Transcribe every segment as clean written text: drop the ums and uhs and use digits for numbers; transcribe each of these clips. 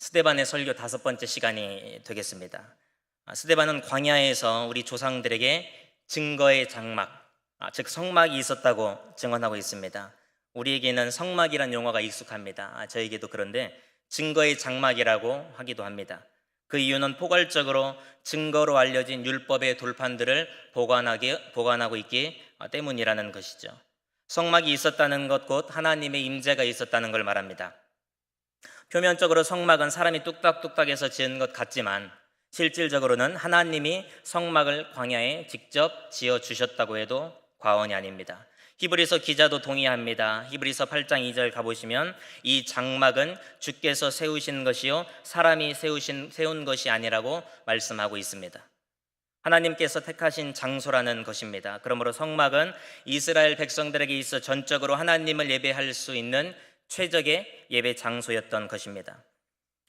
스데반의 설교 5번째 시간이 되겠습니다. 스데반은 광야에서 우리 조상들에게 증거의 장막, 즉 성막이 있었다고 증언하고 있습니다. 우리에게는 성막이란 용어가 익숙합니다. 저에게도 그런데 증거의 장막이라고 하기도 합니다. 그 이유는 포괄적으로 증거로 알려진 율법의 돌판들을 보관하고 있기 때문이라는 것이죠. 성막이 있었다는 것, 곧 하나님의 임재가 있었다는 걸 말합니다. 표면적으로 성막은 사람이 뚝딱뚝딱해서 지은 것 같지만 실질적으로는 하나님이 성막을 광야에 직접 지어주셨다고 해도 과언이 아닙니다. 히브리서 기자도 동의합니다. 히브리서 8장 2절 가보시면 이 장막은 주께서 세우신 것이요 사람이 세운 것이 아니라고 말씀하고 있습니다. 하나님께서 택하신 장소라는 것입니다. 그러므로 성막은 이스라엘 백성들에게 있어 전적으로 하나님을 예배할 수 있는 최적의 예배 장소였던 것입니다.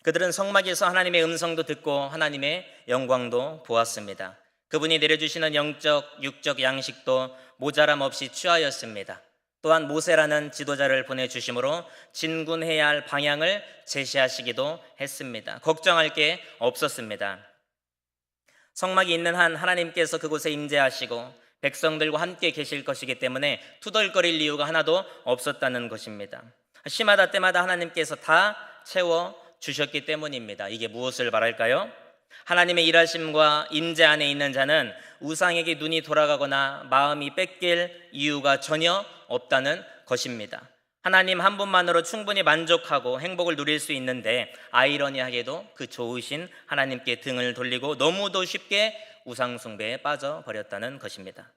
그들은 성막에서 하나님의 음성도 듣고 하나님의 영광도 보았습니다. 그분이 내려주시는 영적, 육적 양식도 모자람 없이 취하였습니다. 또한 모세라는 지도자를 보내주심으로 진군해야 할 방향을 제시하시기도 했습니다. 걱정할 게 없었습니다. 성막이 있는 한 하나님께서 그곳에 임재하시고 백성들과 함께 계실 것이기 때문에 투덜거릴 이유가 하나도 없었다는 것입니다. 시마다 때마다 하나님께서 다 채워주셨기 때문입니다. 이게 무엇을 말할까요? 하나님의 일하심과 임재 안에 있는 자는 우상에게 눈이 돌아가거나 마음이 뺏길 이유가 전혀 없다는 것입니다. 하나님 한 분만으로 충분히 만족하고 행복을 누릴 수 있는데 아이러니하게도 그 좋으신 하나님께 등을 돌리고 너무도 쉽게 우상 숭배에 빠져버렸다는 것입니다.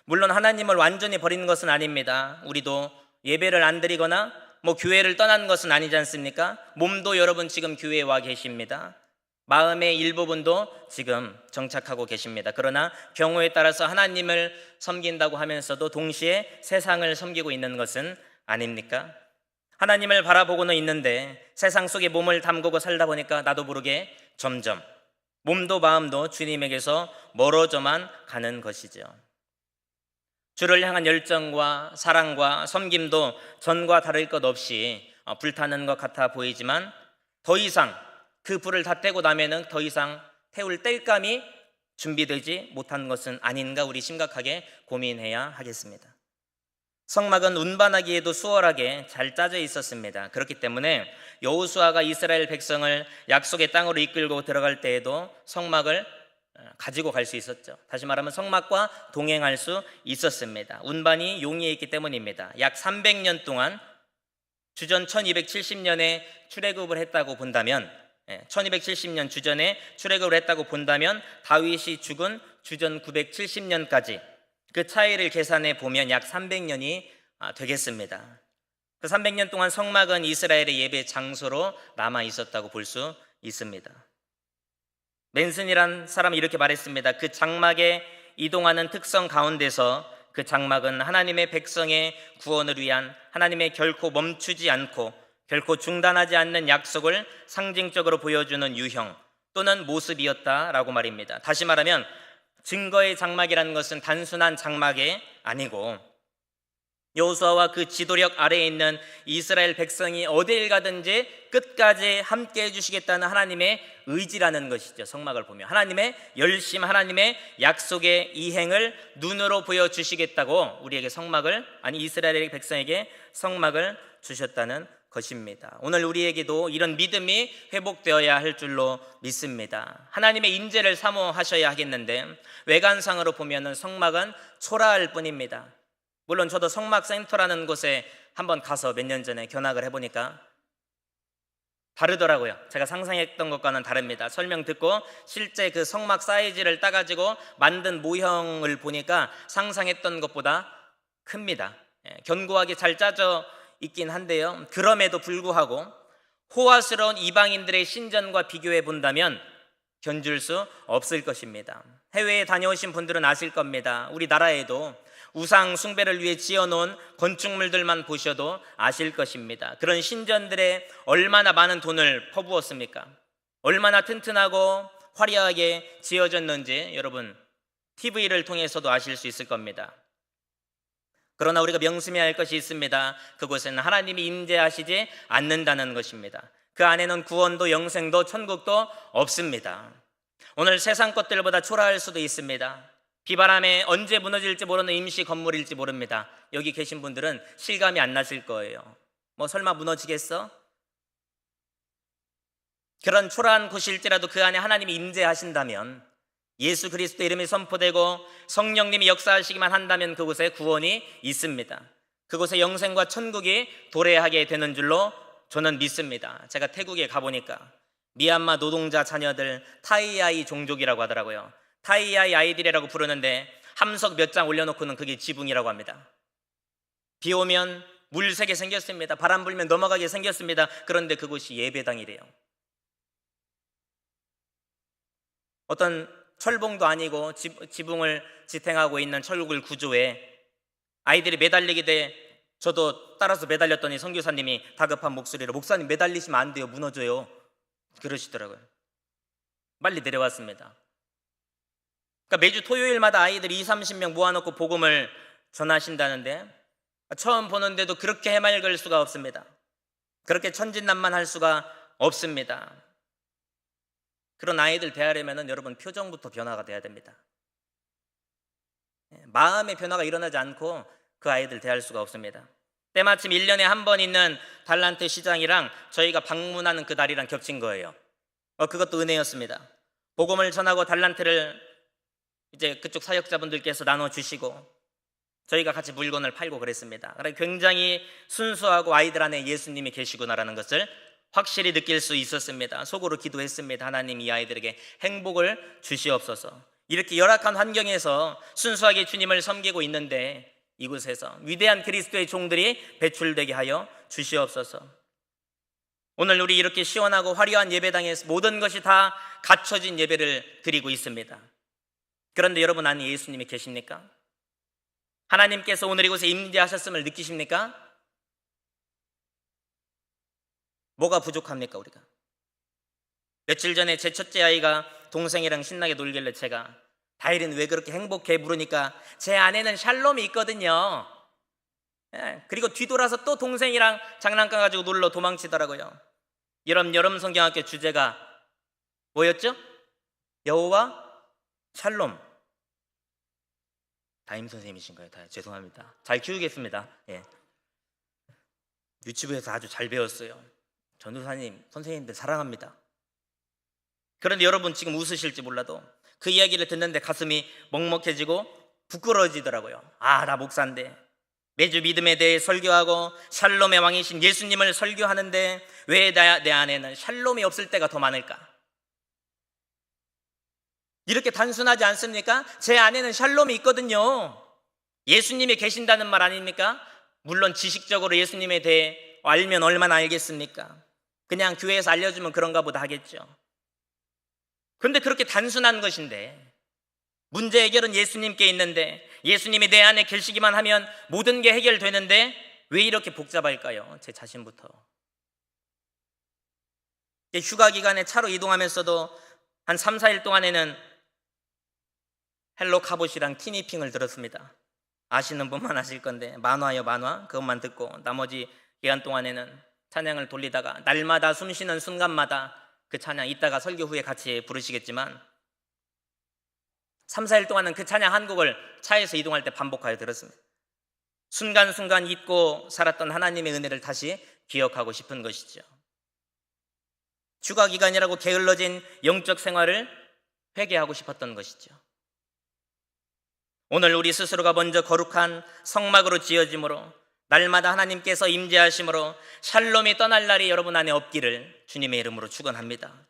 물론 하나님을 완전히 버리는 것은 아닙니다. 우리도 예배를 안 드리거나 교회를 떠난 것은 아니지 않습니까? 몸도 여러분 지금 교회에 와 계십니다. 마음의 일부분도 지금 정착하고 계십니다. 그러나 경우에 따라서 하나님을 섬긴다고 하면서도 동시에 세상을 섬기고 있는 것은 아닙니까? 하나님을 바라보고는 있는데 세상 속에 몸을 담그고 살다 보니까 나도 모르게 점점 몸도 마음도 주님에게서 멀어져만 가는 것이죠. 주를 향한 열정과 사랑과 섬김도 전과 다를 것 없이 불타는 것 같아 보이지만 더 이상 그 불을 다 떼고 나면은 더 이상 태울 땔감이 준비되지 못한 것은 아닌가 우리 심각하게 고민해야 하겠습니다. 성막은 운반하기에도 수월하게 잘 짜져 있었습니다. 그렇기 때문에 여호수아가 이스라엘 백성을 약속의 땅으로 이끌고 들어갈 때에도 성막을 가지고 갈 수 있었죠. 다시 말하면 성막과 동행할 수 있었습니다. 운반이 용이해 있기 때문입니다. 약 300년 동안 주전 1270년에 출애굽을 했다고 본다면 1270년 주전에 출애굽을 했다고 본다면 다윗이 죽은 주전 970년까지 그 차이를 계산해 보면 약 300년이 되겠습니다. 그 300년 동안 성막은 이스라엘의 예배 장소로 남아 있었다고 볼 수 있습니다. 맨슨이란 사람이 이렇게 말했습니다. 그 장막에 이동하는 특성 가운데서 그 장막은 하나님의 백성의 구원을 위한 하나님의 결코 멈추지 않고 결코 중단하지 않는 약속을 상징적으로 보여주는 유형 또는 모습이었다라고 말입니다. 다시 말하면 증거의 장막이라는 것은 단순한 장막이 아니고 여호수아와 그 지도력 아래에 있는 이스라엘 백성이 어디를 가든지 끝까지 함께 해주시겠다는 하나님의 의지라는 것이죠. 성막을 보면 하나님의 열심, 하나님의 약속의 이행을 눈으로 보여주시겠다고 우리에게 이스라엘 백성에게 성막을 주셨다는 것입니다. 오늘 우리에게도 이런 믿음이 회복되어야 할 줄로 믿습니다. 하나님의 임재를 사모하셔야 하겠는데 외관상으로 보면 성막은 초라할 뿐입니다. 물론 저도 성막센터라는 곳에 한번 가서 몇 년 전에 견학을 해보니까 다르더라고요. 제가 상상했던 것과는 다릅니다. 설명 듣고 실제 그 성막 사이즈를 따가지고 만든 모형을 보니까 상상했던 것보다 큽니다. 견고하게 잘 짜져 있긴 한데요, 그럼에도 불구하고 호화스러운 이방인들의 신전과 비교해 본다면 견줄 수 없을 것입니다. 해외에 다녀오신 분들은 아실 겁니다. 우리나라에도 우상 숭배를 위해 지어놓은 건축물들만 보셔도 아실 것입니다. 그런 신전들에 얼마나 많은 돈을 퍼부었습니까? 얼마나 튼튼하고 화려하게 지어졌는지 여러분 TV를 통해서도 아실 수 있을 겁니다. 그러나 우리가 명심해야 할 것이 있습니다. 그곳에는 하나님이 임재하시지 않는다는 것입니다. 그 안에는 구원도 영생도 천국도 없습니다. 오늘 세상 것들보다 초라할 수도 있습니다. 비바람에 언제 무너질지 모르는 임시 건물일지 모릅니다. 여기 계신 분들은 실감이 안 나실 거예요. 뭐 설마 무너지겠어? 그런 초라한 곳일지라도 그 안에 하나님이 임재하신다면, 예수 그리스도 이름이 선포되고 성령님이 역사하시기만 한다면 그곳에 구원이 있습니다. 그곳에 영생과 천국이 도래하게 되는 줄로 저는 믿습니다. 제가 태국에 가보니까 미얀마 노동자 자녀들 타이아이 종족이라고 하더라고요. 타이아이 아이들이라고 부르는데 함석 몇 장 올려놓고는 그게 지붕이라고 합니다. 비 오면 물 새게 생겼습니다. 바람 불면 넘어가게 생겼습니다. 그런데 그곳이 예배당이래요. 어떤 철봉도 아니고 지붕을 지탱하고 있는 철골 구조에 아이들이 매달리게 돼 저도 따라서 매달렸더니 선교사님이 다급한 목소리로 목사님 매달리시면 안 돼요. 무너져요. 그러시더라고요. 빨리 내려왔습니다. 그러니까 매주 토요일마다 아이들 20-30명 모아놓고 복음을 전하신다는데 처음 보는데도 그렇게 해맑을 수가 없습니다. 그렇게 천진난만할 수가 없습니다. 그런 아이들 대하려면 여러분 표정부터 변화가 돼야 됩니다. 마음의 변화가 일어나지 않고 그 아이들 대할 수가 없습니다. 때마침 1년에 한 번 있는 달란트 시장이랑 저희가 방문하는 그 날이랑 겹친 거예요. 그것도 은혜였습니다. 복음을 전하고 달란트를 이제 그쪽 사역자분들께서 나눠주시고 저희가 같이 물건을 팔고 그랬습니다. 굉장히 순수하고 아이들 안에 예수님이 계시구나라는 것을 확실히 느낄 수 있었습니다. 속으로 기도했습니다. 하나님 이 아이들에게 행복을 주시옵소서. 이렇게 열악한 환경에서 순수하게 주님을 섬기고 있는데 이곳에서 위대한 그리스도의 종들이 배출되게 하여 주시옵소서. 오늘 우리 이렇게 시원하고 화려한 예배당에서 모든 것이 다 갖춰진 예배를 드리고 있습니다. 그런데 여러분 안에 예수님이 계십니까? 하나님께서 오늘 이곳에 임재하셨음을 느끼십니까? 뭐가 부족합니까 우리가? 며칠 전에 제 첫째 아이가 동생이랑 신나게 놀길래 제가 다일이는 왜 그렇게 행복해 물으니까 제 안에는 샬롬이 있거든요. 그리고 뒤돌아서 또 동생이랑 장난감 가지고 놀러 도망치더라고요. 여름 성경학교 주제가 뭐였죠? 여호와 샬롬. 담임 선생님이신가요? 죄송합니다. 잘 키우겠습니다. 유치부에서 아주 잘 배웠어요. 전도사님, 선생님들 사랑합니다. 그런데 여러분 지금 웃으실지 몰라도 그 이야기를 듣는데 가슴이 먹먹해지고 부끄러워지더라고요. 나 목사인데 매주 믿음에 대해 설교하고 샬롬의 왕이신 예수님을 설교하는데 왜 내 안에는 샬롬이 없을 때가 더 많을까? 이렇게 단순하지 않습니까? 제 안에는 샬롬이 있거든요. 예수님이 계신다는 말 아닙니까? 물론 지식적으로 예수님에 대해 알면 얼마나 알겠습니까? 그냥 교회에서 알려주면 그런가 보다 하겠죠. 그런데 그렇게 단순한 것인데 문제 해결은 예수님께 있는데 예수님이 내 안에 계시기만 하면 모든 게 해결되는데 왜 이렇게 복잡할까요? 제 자신부터. 휴가 기간에 차로 이동하면서도 한 3-4일 동안에는 헬로 카봇이랑 티니핑을 들었습니다. 아시는 분만 아실 건데 만화요 만화 그것만 듣고 나머지 기간 동안에는 찬양을 돌리다가 날마다 숨쉬는 순간마다 그 찬양 이따가 설교 후에 같이 부르시겠지만 3-4일 동안은 그 찬양 한 곡을 차에서 이동할 때 반복하여 들었습니다. 순간순간 잊고 살았던 하나님의 은혜를 다시 기억하고 싶은 것이죠. 휴가 기간이라고 게을러진 영적 생활을 회개하고 싶었던 것이죠. 오늘 우리 스스로가 먼저 거룩한 성막으로 지어짐으로 날마다 하나님께서 임재하심으로 샬롬이 떠날 날이 여러분 안에 없기를 주님의 이름으로 축원합니다.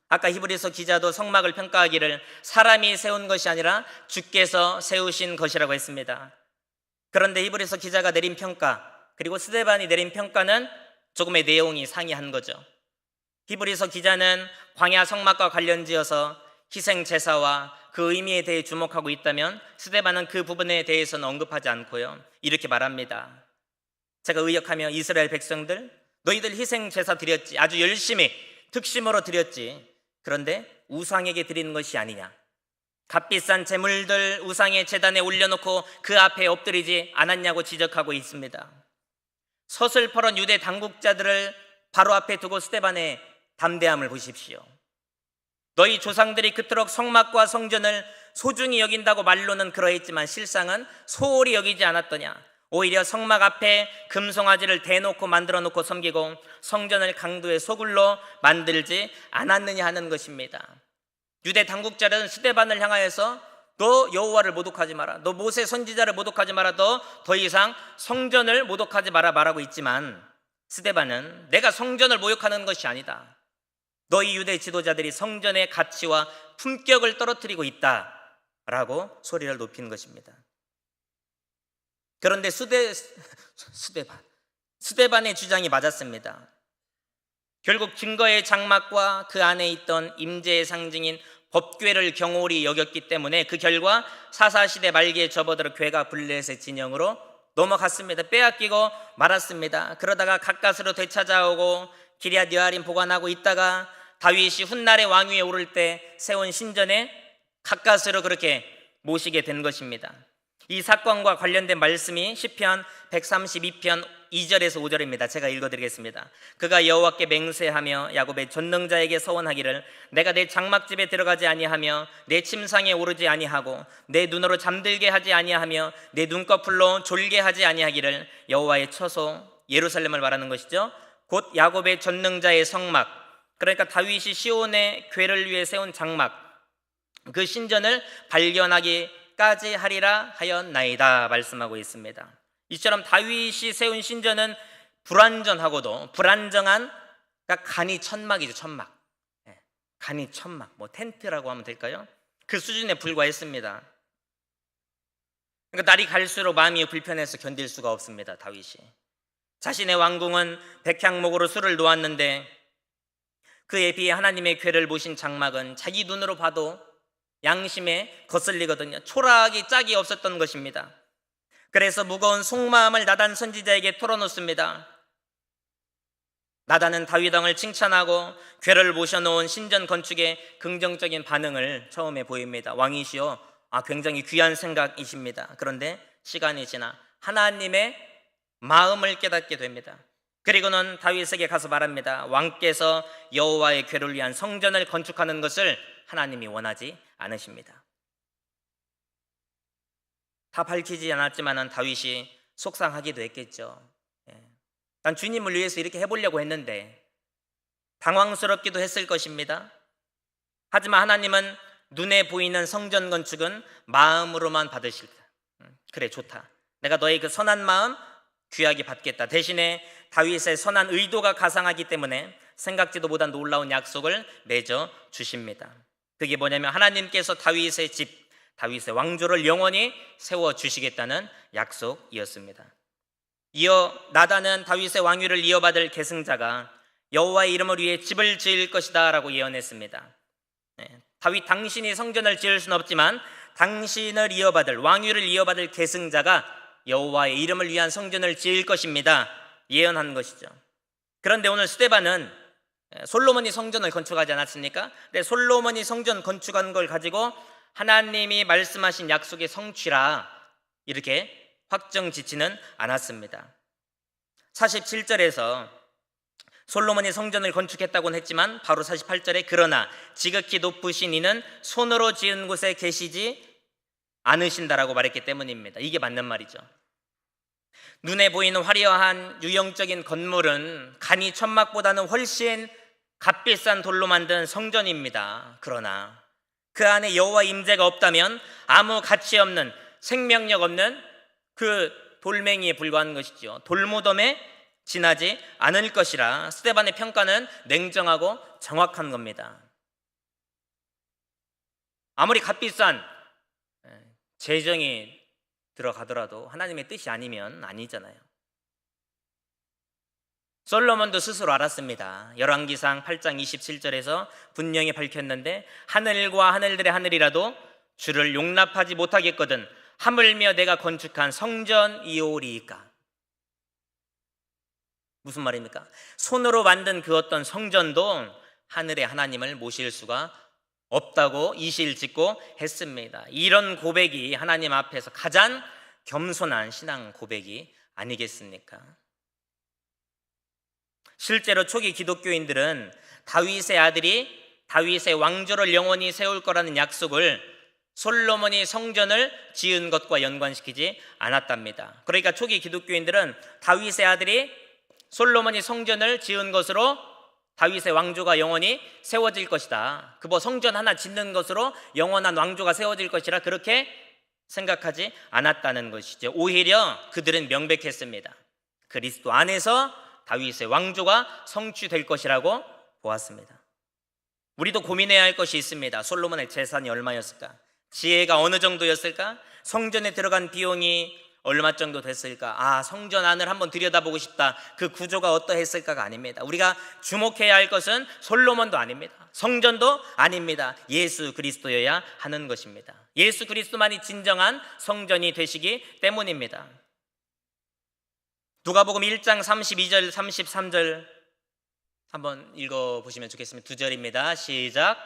아까 히브리서 기자도 성막을 평가하기를 사람이 세운 것이 아니라 주께서 세우신 것이라고 했습니다. 그런데 히브리서 기자가 내린 평가 그리고 스데반이 내린 평가는 조금의 내용이 상이한 거죠. 히브리서 기자는 광야 성막과 관련지어서 희생 제사와 그 의미에 대해 주목하고 있다면 스데반은 그 부분에 대해서는 언급하지 않고요. 이렇게 말합니다. 제가 의역하며 이스라엘 백성들 너희들 희생 제사 드렸지. 아주 열심히 특심으로 드렸지. 그런데 우상에게 드리는 것이 아니냐. 값비싼 제물들 우상의 제단에 올려놓고 그 앞에 엎드리지 않았냐고 지적하고 있습니다. 서슬퍼런 유대 당국자들을 바로 앞에 두고 스데반의 담대함을 보십시오. 너희 조상들이 그토록 성막과 성전을 소중히 여긴다고 말로는 그러했지만 실상은 소홀히 여기지 않았더냐. 오히려 성막 앞에 금송아지를 대놓고 만들어 놓고 섬기고 성전을 강도의 소굴로 만들지 않았느냐 하는 것입니다. 유대 당국자들은 스데반을 향하여서 너 여호와를 모독하지 마라, 너 모세 선지자를 모독하지 마라, 너 더 이상 성전을 모독하지 마라 말하고 있지만 스데반은 내가 성전을 모욕하는 것이 아니다, 너희 유대 지도자들이 성전의 가치와 품격을 떨어뜨리고 있다라고 소리를 높인 것입니다. 그런데 스데반의 주장이 맞았습니다. 결국 증거의 장막과 그 안에 있던 임재의 상징인 법궤를 경홀히 여겼기 때문에 그 결과 사사시대 말기에 접어들어 궤가 블레셋의 진영으로 넘어갔습니다. 빼앗기고 말았습니다. 그러다가 가까스로 되찾아오고 기럇 여아림 보관하고 있다가 다윗이 훗날의 왕위에 오를 때 세운 신전에 가까스로 그렇게 모시게 된 것입니다. 이 사건과 관련된 말씀이 시편 132편 2절에서 5절입니다. 제가 읽어드리겠습니다. 그가 여호와께 맹세하며 야곱의 전능자에게 서원하기를 내가 내 장막집에 들어가지 아니하며 내 침상에 오르지 아니하고 내 눈으로 잠들게 하지 아니하며 내 눈꺼풀로 졸게 하지 아니하기를, 여호와의 처소 예루살렘을 말하는 것이죠. 곧 야곱의 전능자의 성막, 그러니까 다윗이 시온의 궤를 위해 세운 장막, 그 신전을 발견하기까지 하리라 하였나이다 말씀하고 있습니다. 이처럼 다윗이 세운 신전은 불완전하고도 불안정한, 그러니까 간이 천막이죠. 천막, 간이 천막, 뭐 텐트라고 하면 될까요? 그 수준에 불과했습니다. 그러니까 날이 갈수록 마음이 불편해서 견딜 수가 없습니다. 다윗이 자신의 왕궁은 백향목으로 술을 놓았는데 그에 비해 하나님의 궤를 모신 장막은 자기 눈으로 봐도 양심에 거슬리거든요. 초라하기 짝이 없었던 것입니다. 그래서 무거운 속마음을 나단 선지자에게 털어놓습니다. 나단은 다윗 왕을 칭찬하고 궤를 모셔놓은 신전 건축에 긍정적인 반응을 처음에 보입니다. 왕이시여, 굉장히 귀한 생각이십니다. 그런데 시간이 지나 하나님의 마음을 깨닫게 됩니다. 그리고는 다윗에게 가서 말합니다. 왕께서 여호와의 궤를 위한 성전을 건축하는 것을 하나님이 원하지 않으십니다. 다 밝히지 않았지만 다윗이 속상하기도 했겠죠. 난 주님을 위해서 이렇게 해보려고 했는데, 당황스럽기도 했을 것입니다. 하지만 하나님은 눈에 보이는 성전 건축은 마음으로만 받으실 때, 그래 좋다, 내가 너의 그 선한 마음 귀하게 받겠다. 대신에 다윗의 선한 의도가 가상하기 때문에 생각지도 못한 놀라운 약속을 맺어 주십니다. 그게 뭐냐면 하나님께서 다윗의 집, 다윗의 왕조를 영원히 세워주시겠다는 약속이었습니다. 이어 나단은 다윗의 왕위를 이어받을 계승자가 여호와의 이름을 위해 집을 지을 것이다 라고 예언했습니다. 다윗 당신이 성전을 지을 수는 없지만 당신을 이어받을, 왕위를 이어받을 계승자가 여호와의 이름을 위한 성전을 지을 것입니다 예언한 것이죠. 그런데 오늘 스데반은 솔로몬이 성전을 건축하지 않았습니까? 근데 솔로몬이 성전 건축한 걸 가지고 하나님이 말씀하신 약속의 성취라 이렇게 확정짓지는 않았습니다. 47절에서 솔로몬이 성전을 건축했다고는 했지만 바로 48절에 그러나 지극히 높으신 이는 손으로 지은 곳에 계시지 않으신다라고 말했기 때문입니다. 이게 맞는 말이죠. 눈에 보이는 화려한 유형적인 건물은 간이 천막보다는 훨씬 값비싼 돌로 만든 성전입니다. 그러나 그 안에 여호와 임재가 없다면 아무 가치 없는, 생명력 없는 그 돌멩이에 불과한 것이죠. 돌무덤에 지나지 않을 것이라 스데반의 평가는 냉정하고 정확한 겁니다. 아무리 값비싼 재정이 들어가더라도 하나님의 뜻이 아니면 아니잖아요. 솔로몬도 스스로 알았습니다. 열왕기상 8장 27절에서 분명히 밝혔는데 하늘과 하늘들의 하늘이라도 주를 용납하지 못하겠거든 하물며 내가 건축한 성전이오리이까. 무슨 말입니까? 손으로 만든 그 어떤 성전도 하늘의 하나님을 모실 수가 없다고 이실짓고 했습니다. 이런 고백이 하나님 앞에서 가장 겸손한 신앙 고백이 아니겠습니까? 실제로 초기 기독교인들은 다윗의 아들이 다윗의 왕조를 영원히 세울 거라는 약속을 솔로몬이 성전을 지은 것과 연관시키지 않았답니다. 그러니까 초기 기독교인들은 다윗의 아들이 솔로몬이 성전을 지은 것으로 다윗의 왕조가 영원히 세워질 것이다. 그 성전 하나 짓는 것으로 영원한 왕조가 세워질 것이라 그렇게 생각하지 않았다는 것이죠. 오히려 그들은 명백했습니다. 그리스도 안에서 다윗의 왕조가 성취될 것이라고 보았습니다. 우리도 고민해야 할 것이 있습니다. 솔로몬의 재산이 얼마였을까? 지혜가 어느 정도였을까? 성전에 들어간 비용이 얼마 정도 됐을까? 성전 안을 한번 들여다보고 싶다. 그 구조가 어떠했을까가 아닙니다. 우리가 주목해야 할 것은 솔로몬도 아닙니다. 성전도 아닙니다. 예수 그리스도여야 하는 것입니다. 예수 그리스도만이 진정한 성전이 되시기 때문입니다. 누가복음 1장 32절 33절 한번 읽어보시면 좋겠습니다. 2절입니다. 시작.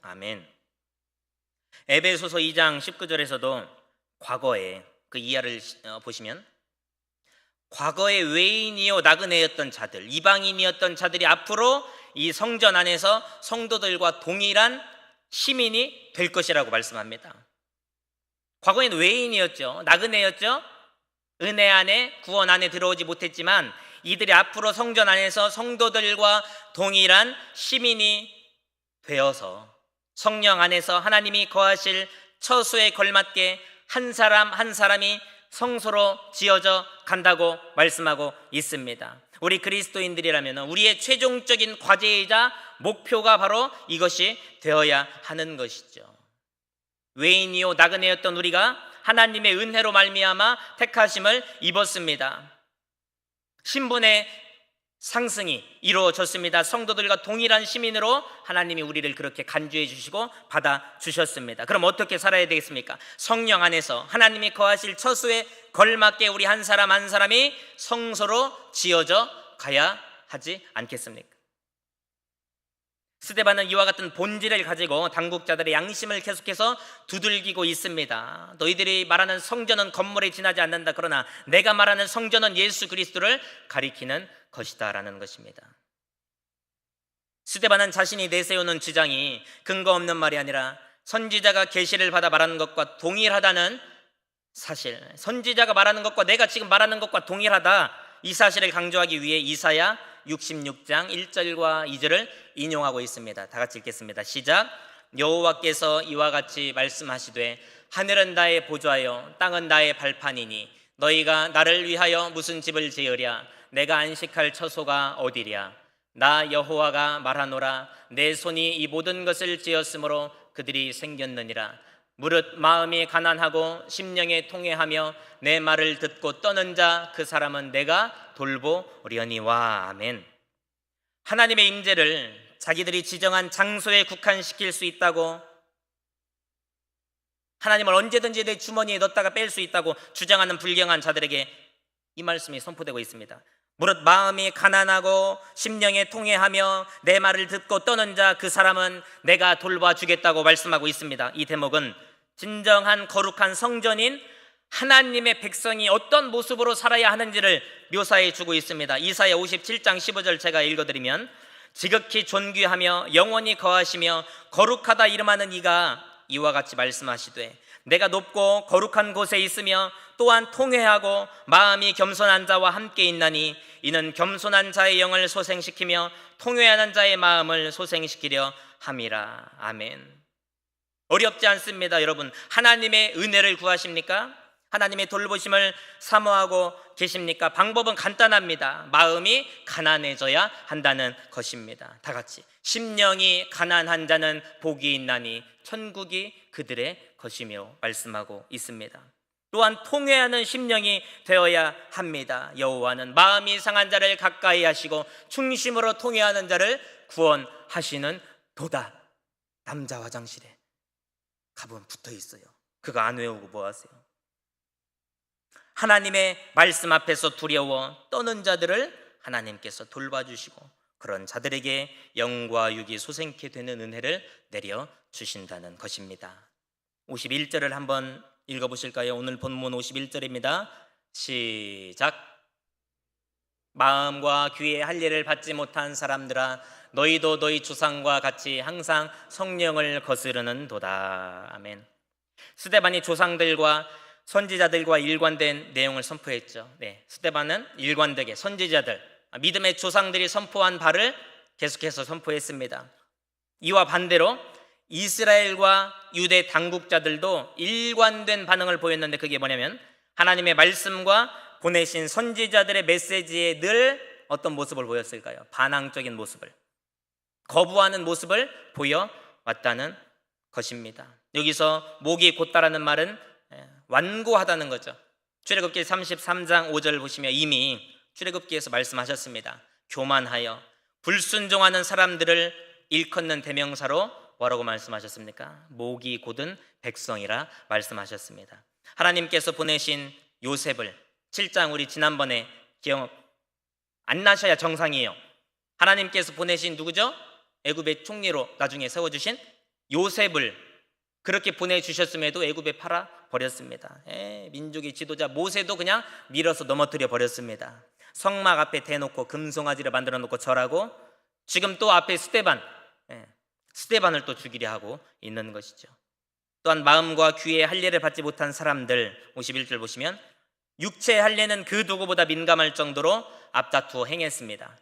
아멘. 에베소서 2장 19절에서도 과거에 그 이하를 보시면 과거에 외인이요 나그네였던 자들, 이방인이었던 자들이 앞으로 이 성전 안에서 성도들과 동일한 시민이 될 것이라고 말씀합니다. 과거에는 외인이었죠. 나그네였죠. 은혜 안에 구원 안에 들어오지 못했지만 이들이 앞으로 성전 안에서 성도들과 동일한 시민이 되어서 성령 안에서 하나님이 거하실 처소에 걸맞게 한 사람 한 사람이 성소로 지어져 간다고 말씀하고 있습니다. 우리 그리스도인들이라면 우리의 최종적인 과제이자 목표가 바로 이것이 되어야 하는 것이죠. 외인이요 나그네였던 우리가 하나님의 은혜로 말미암아 택하심을 입었습니다. 신분의 상승이 이루어졌습니다. 성도들과 동일한 시민으로 하나님이 우리를 그렇게 간주해 주시고 받아주셨습니다. 그럼 어떻게 살아야 되겠습니까? 성령 안에서 하나님이 거하실 처소에 걸맞게 우리 한 사람 한 사람이 성소로 지어져 가야 하지 않겠습니까? 스데반은 이와 같은 본질을 가지고 당국자들의 양심을 계속해서 두들기고 있습니다. 너희들이 말하는 성전은 건물에 지나지 않는다. 그러나 내가 말하는 성전은 예수 그리스도를 가리키는 것이다 라는 것입니다. 스데반은 자신이 내세우는 주장이 근거 없는 말이 아니라 선지자가 계시를 받아 말하는 것과 동일하다는 사실, 선지자가 말하는 것과 내가 지금 말하는 것과 동일하다, 이 사실을 강조하기 위해 이사야 66장 1절과 2절을 인용하고 있습니다. 다 같이 읽겠습니다. 시작. 여호와께서 이와 같이 말씀하시되 하늘은 나의 보좌요 땅은 나의 발판이니 너희가 나를 위하여 무슨 집을 지으랴? 내가 안식할 처소가 어디랴? 나 여호와가 말하노라. 내 손이 이 모든 것을 지었으므로 그들이 생겼느니라. 무릇 마음이 가난하고 심령에 통회하며 내 말을 듣고 떠는 자 그 사람은 내가 돌보려니와. 아멘. 하나님의 임재를 자기들이 지정한 장소에 국한시킬 수 있다고, 하나님을 언제든지 내 주머니에 넣었다가 뺄 수 있다고 주장하는 불경한 자들에게 이 말씀이 선포되고 있습니다. 무릇 마음이 가난하고 심령에 통회하며 내 말을 듣고 떠는 자 그 사람은 내가 돌봐주겠다고 말씀하고 있습니다. 이 대목은 진정한 거룩한 성전인 하나님의 백성이 어떤 모습으로 살아야 하는지를 묘사해 주고 있습니다. 이사야 57장 15절 제가 읽어드리면 지극히 존귀하며 영원히 거하시며 거룩하다 이름하는 이가 이와 같이 말씀하시되 내가 높고 거룩한 곳에 있으며 또한 통회하고 마음이 겸손한 자와 함께 있나니 이는 겸손한 자의 영을 소생시키며 통회하는 자의 마음을 소생시키려 함이라. 아멘. 어렵지 않습니다. 여러분, 하나님의 은혜를 구하십니까? 하나님의 돌보심을 사모하고 계십니까? 방법은 간단합니다. 마음이 가난해져야 한다는 것입니다. 다 같이 심령이 가난한 자는 복이 있나니 천국이 그들의 것이며 말씀하고 있습니다. 또한 통회하는 심령이 되어야 합니다. 여호와는 마음이 상한 자를 가까이 하시고 중심으로 통회하는 자를 구원하시는 도다. 남자 화장실에 가보면 붙어 있어요. 그거 안 외우고 뭐 하세요? 하나님의 말씀 앞에서 두려워 떠는 자들을 하나님께서 돌봐주시고 그런 자들에게 영과 육이 솟게 되는 은혜를 내려주신다는 것입니다. 51절을 한번 읽어보실까요? 오늘 본문 51절입니다. 시작. 마음과 귀의 할례를 받지 못한 사람들아 너희도 너희 조상과 같이 항상 성령을 거스르는도다. 아멘. 스데반이 조상들과 선지자들과 일관된 내용을 선포했죠. 스데반은 일관되게 선지자들, 믿음의 조상들이 선포한 바를 계속해서 선포했습니다. 이와 반대로 이스라엘과 유대 당국자들도 일관된 반응을 보였는데 그게 뭐냐면 하나님의 말씀과 보내신 선지자들의 메시지에 늘 어떤 모습을 보였을까요? 반항적인 모습을, 거부하는 모습을 보여왔다는 것입니다. 여기서 목이 곧다라는 말은 완고하다는 거죠. 출애굽기 33장 5절을 보시면 이미 출애굽기에서 말씀하셨습니다. 교만하여 불순종하는 사람들을 일컫는 대명사로 뭐라고 말씀하셨습니까? 목이 곧은 백성이라 말씀하셨습니다. 하나님께서 보내신 요셉을 7장 우리 지난번에 기억 안 나셔야 정상이에요. 하나님께서 보내신 누구죠? 애굽의 총리로 나중에 세워주신 요셉을 그렇게 보내주셨음에도 애굽에 팔아 버렸습니다. 민족의 지도자 모세도 그냥 밀어서 넘어뜨려 버렸습니다. 성막 앞에 대놓고 금송아지를 만들어 놓고 절하고 지금 또 앞에 스데반을 또 죽이려 하고 있는 것이죠. 또한 마음과 귀의 할례를 받지 못한 사람들 51절 보시면 육체의 할례는 그 누구보다 민감할 정도로 앞다투어 행했습니다.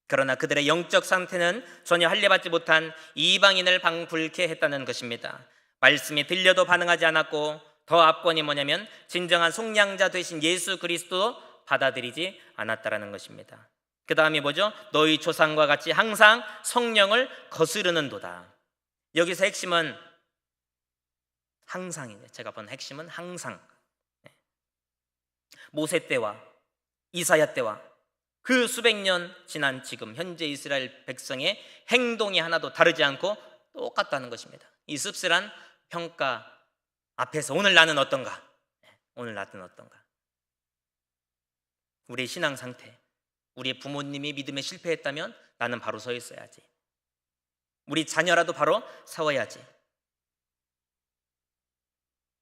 그러나 그들의 영적 상태는 전혀 할례받지 못한 이방인을 방불케 했다는 것입니다. 말씀이 들려도 반응하지 않았고 더 압권이 뭐냐면 진정한 속량자 되신 예수 그리스도 받아들이지 않았다라는 것입니다. 그 다음이 뭐죠? 너희 조상과 같이 항상 성령을 거스르는도다. 여기서 핵심은 항상이에요. 제가 본 핵심은 항상. 모세 때와 이사야 때와 그 수백 년 지난 지금 현재 이스라엘 백성의 행동이 하나도 다르지 않고 똑같다는 것입니다. 이 씁쓸한 평가 앞에서 오늘 나는 어떤가? 오늘 나는 어떤가? 우리의 신앙 상태, 우리의 부모님이 믿음에 실패했다면 나는 바로 서 있어야지. 우리 자녀라도 바로 세워야지.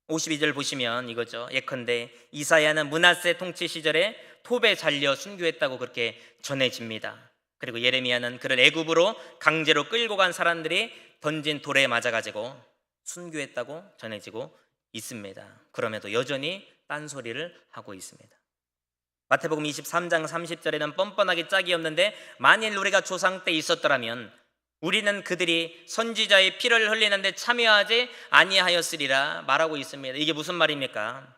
52절 보시면 이거죠. 예컨대 이사야는 므낫세 통치 시절에 톱에 잘려 순교했다고 그렇게 전해집니다. 그리고 예레미야는 그를 애굽으로 강제로 끌고 간 사람들이 던진 돌에 맞아가지고 순교했다고 전해지고 있습니다. 그럼에도 여전히 딴소리를 하고 있습니다. 마태복음 23장 30절에는 뻔뻔하게 짝이 없는데 만일 우리가 조상 때 있었더라면 우리는 그들이 선지자의 피를 흘리는데 참여하지 아니하였으리라 말하고 있습니다. 이게 무슨 말입니까?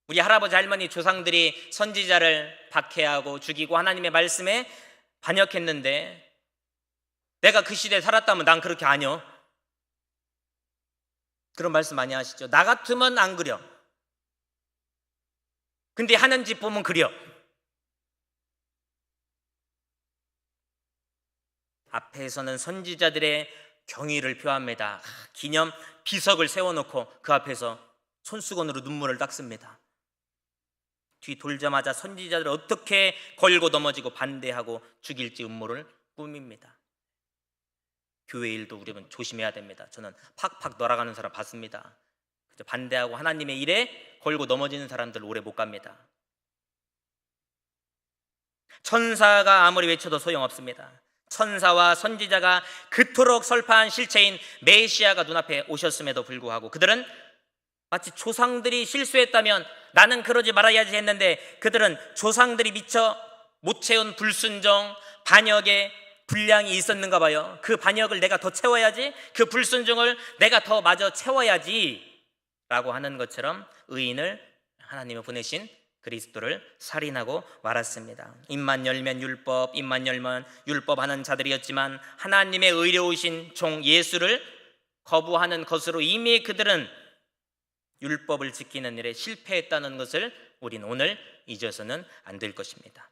우리 할아버지 할머니 조상들이 선지자를 박해하고 죽이고 하나님의 말씀에 반역했는데 내가 그 시대에 살았다면 난 그렇게 아니요. 그런 말씀 많이 하시죠. 나 같으면 안 그려. 근데 하는 집 보면 그려. 앞에서는 선지자들의 경의를 표합니다. 기념 비석을 세워놓고 그 앞에서 손수건으로 눈물을 닦습니다. 뒤 돌자마자 선지자들을 어떻게 걸고 넘어지고 반대하고 죽일지 음모를 꾸밉니다. 교회 일도 우리는 조심해야 됩니다. 저는 팍팍 날아가는 사람 봤습니다. 반대하고 하나님의 일에 걸고 넘어지는 사람들 오래 못 갑니다. 천사가 아무리 외쳐도 소용없습니다. 천사와 선지자가 그토록 설파한 실체인 메시아가 눈앞에 오셨음에도 불구하고 그들은 마치 조상들이 실수했다면 나는 그러지 말아야지 했는데 그들은 조상들이 미처 못 채운 불순종, 반역의 분량이 있었는가 봐요. 그 반역을 내가 더 채워야지, 그 불순종을 내가 더 마저 채워야지 라고 하는 것처럼 의인을 하나님이 보내신 그리스도를 살인하고 말았습니다. 입만 열면 율법, 입만 열면 율법하는 자들이었지만 하나님의 의로우신 종 예수를 거부하는 것으로 이미 그들은 율법을 지키는 일에 실패했다는 것을 우리는 오늘 잊어서는 안 될 것입니다.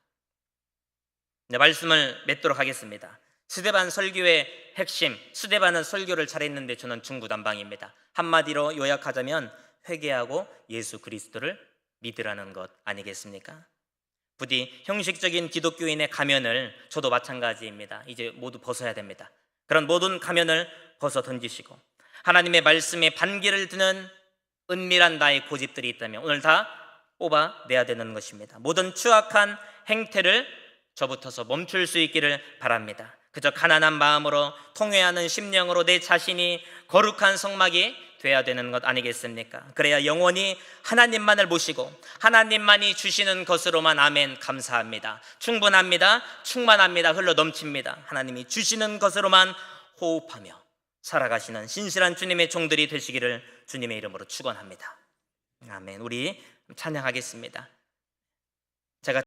말씀을 맺도록 하겠습니다. 스데반 설교의 핵심, 스데반은 설교를 잘했는데 저는 중구난방입니다. 한마디로 요약하자면 회개하고 예수 그리스도를 믿으라는 것 아니겠습니까? 부디 형식적인 기독교인의 가면을, 저도 마찬가지입니다, 이제 모두 벗어야 됩니다. 그런 모든 가면을 벗어 던지시고 하나님의 말씀에 반기를 드는 은밀한 나의 고집들이 있다면 오늘 다 뽑아내야 되는 것입니다. 모든 추악한 행태를 저부터서 멈출 수 있기를 바랍니다. 그저 가난한 마음으로 통회하는 심령으로 내 자신이 거룩한 성막이 돼야 되는 것 아니겠습니까? 그래야 영원히 하나님만을 모시고 하나님만이 주시는 것으로만, 아멘, 감사합니다, 충분합니다, 충만합니다, 흘러 넘칩니다, 하나님이 주시는 것으로만 호흡하며 살아가시는 신실한 주님의 종들이 되시기를 주님의 이름으로 축원합니다. 아멘. 우리 찬양하겠습니다.